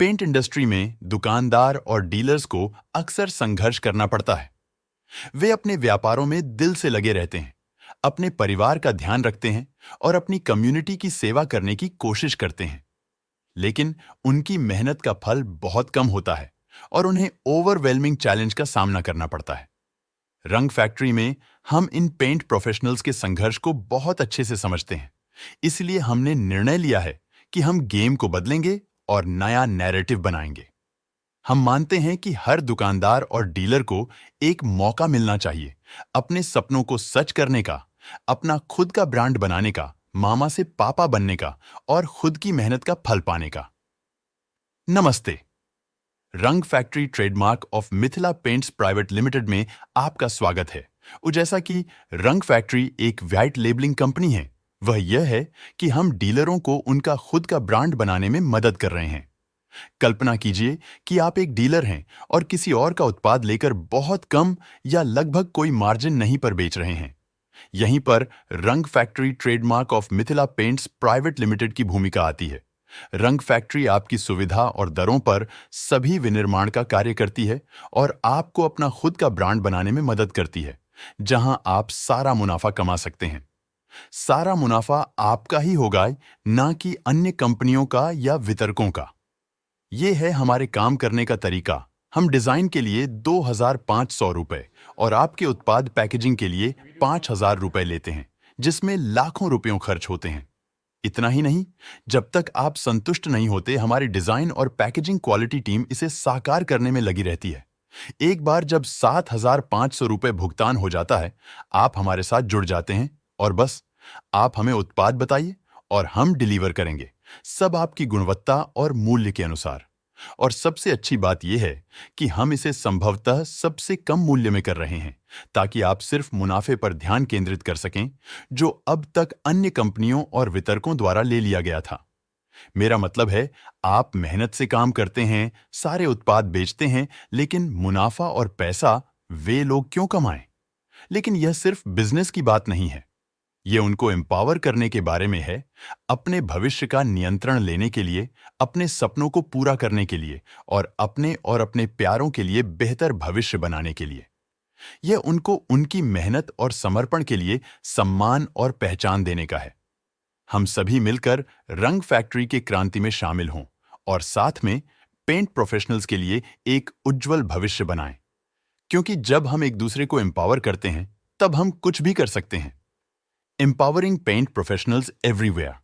Paint industry में दुकानदार और डीलर्स को अक्सर संघर्ष करना पड़ता है। वे अपने व्यापारों में दिल से लगे रहते हैं, अपने परिवार का ध्यान रखते हैं और अपनी कम्युनिटी की सेवा करने की कोशिश करते हैं। लेकिन उनकी मेहनत का फल बहुत कम होता है और उन्हें ओवरवेलमिंग चैलेंज का सामना करना पड़ता है। रंग फैक्ट्री में हम इन पेंट प्रोफेशनल्स के संघर्ष को बहुत अच्छे से समझते हैं। इसलिए हमने निर्णय लिया है कि हम गेम को बदलेंगे और नया नैरेटिव बनाएंगे। हम मानते हैं कि हर दुकानदार और डीलर को एक मौका मिलना चाहिए अपने सपनों को सच करने का, अपना खुद का ब्रांड बनाने का, मामा से पापा बनने का और खुद की मेहनत का फल पाने का। नमस्ते। रंग factory trademark of Mithila paints private limited में आपका स्वागत है। जैसा कि रंग फैक्ट्री एक व्हाइट लेबलिंग कंपनी है, वह यह है कि हम डीलरों को उनका खुद का ब्रांड बनाने में मदद कर रहे हैं। कल्पना कीजिए कि आप एक डीलर हैं और किसी और का उत्पाद लेकर बहुत कम या लगभग कोई मार्जिन नहीं पर बेच रहे हैं। यहीं पर रंग factory trademark of Mithila paints private limited की भूमिका आती है। रंग फैक्ट्री आपकी सुविधा और दरों पर सभी विनिर्माण का कार्य करती है और आपको अपना खुद का ब्रांड बनाने में मदद करती है, जहां आप सारा मुनाफा कमा सकते हैं। सारा मुनाफा आपका ही होगा, ना कि अन्य कंपनियों का या वितरकों का। ये है हमारे काम करने का तरीका। हम डिजाइन के लिए 2,500 रुपए और आपके उत्पाद पैकेजिंग के लिए 5,000 रुपए लेते हैं, जिसमें लाखों रुपयों खर्च होते हैं। इतना ही नहीं, जब तक आप संतुष्ट नहीं होते, हमारी डिजाइन और पैकेजिंग क्वालिटी टीम इसे साकार करने में लगी रहती है। एक बार जब 7,500 रुपए भुगतान हो जाता है, आप हमारे साथ जुड़ जाते हैं और बस आप हमें उत्पाद बताइए और हम डिलीवर करेंगे, सब आपकी गुणवत्ता और मूल्य के अनुसार। और सबसे अच्छी बात यह है कि हम इसे संभवतः सबसे कम मूल्य में कर रहे हैं, ताकि आप सिर्फ मुनाफे पर ध्यान केंद्रित कर सकें, जो अब तक अन्य कंपनियों और वितरकों द्वारा ले लिया गया था। मेरा मतलब है, आप मेहनत से काम करते हैं, सारे उत्पाद बेचते हैं, लेकिन मुनाफा और पैसा वे लोग क्यों कमाएं? लेकिन यह सिर्फ बिजनेस की बात नहीं है। ये उनको एम्पावर करने के बारे में है, अपने भविष्य का नियंत्रण लेने के लिए, अपने सपनों को पूरा करने के लिए और अपने प्यारों के लिए बेहतर भविष्य बनाने के लिए। यह उनको उनकी मेहनत और समर्पण के लिए सम्मान और पहचान देने का है। हम सभी मिलकर रंग फैक्ट्री के क्रांति में शामिल हों और साथ में पेंट प्रोफेशनल्स के लिए एक उज्जवल भविष्य बनाएं। क्योंकि जब हम एक दूसरे को एम्पावर करते हैं, तब हम कुछ भी कर सकते हैं। Empowering paint professionals everywhere.